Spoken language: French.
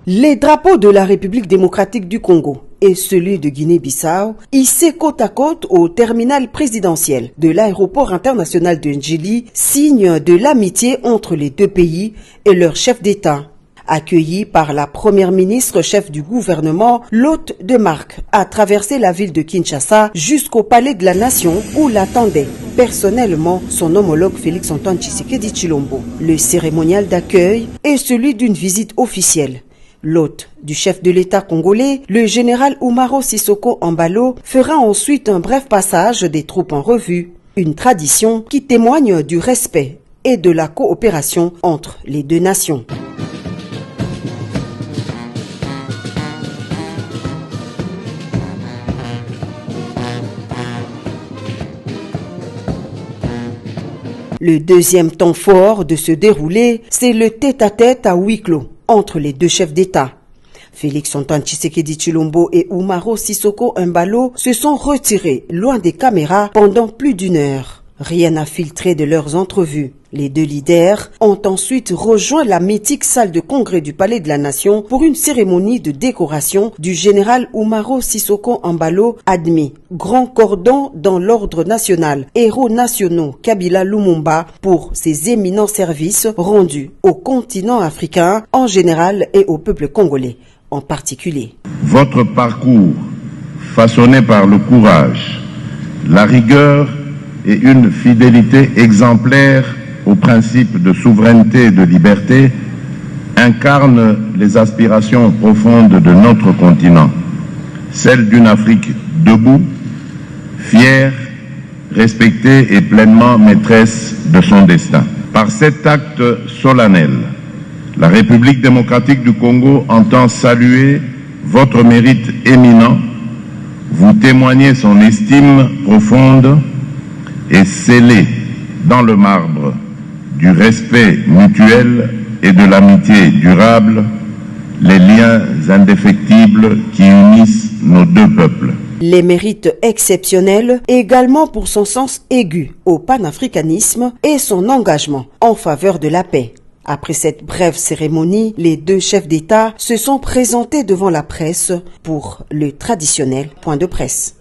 Les drapeaux de la République démocratique du Congo et celui de Guinée-Bissau, hissés côte à côte au terminal présidentiel de l'aéroport international de Ndjili, signe de l'amitié entre les deux pays et leurs chefs d'État. Accueilli par la première ministre chef du gouvernement, l'hôte de marque a traversé la ville de Kinshasa jusqu'au palais de la Nation où l'attendait personnellement son homologue Félix-Antoine Tshisekedi Tshilombo. Le cérémonial d'accueil est celui d'une visite officielle. L'hôte du chef de l'État congolais, le général Oumaro Sissoko Embalo, fera ensuite un bref passage des troupes en revue, une tradition qui témoigne du respect et de la coopération entre les deux nations. Le deuxième temps fort de se dérouler, c'est le tête-à-tête à huis clos entre les deux chefs d'État. Félix-Antoine Tshisekedi Tshilombo et Oumaro Sissoko Embalo se sont retirés loin des caméras pendant plus d'une heure. Rien n'a filtré de leurs entrevues. Les deux leaders ont ensuite rejoint la mythique salle de congrès du Palais de la Nation pour une cérémonie de décoration du général Oumaro Sissoko Embalo, admis grand cordon dans l'ordre national, héros nationaux Kabila Lumumba pour ses éminents services rendus au continent africain en général et au peuple congolais en particulier. Votre parcours, façonné par le courage, la rigueur et une fidélité exemplaire aux principes de souveraineté et de liberté, incarne les aspirations profondes de notre continent, celle d'une Afrique debout, fière, respectée et pleinement maîtresse de son destin. Par cet acte solennel, la République démocratique du Congo entend saluer votre mérite éminent, vous témoigner son estime profonde et sceller dans le marbre du respect mutuel et de l'amitié durable les liens indéfectibles qui unissent nos deux peuples. Les mérites exceptionnels également pour son sens aigu au panafricanisme et son engagement en faveur de la paix. Après cette brève cérémonie, les deux chefs d'État se sont présentés devant la presse pour le traditionnel point de presse.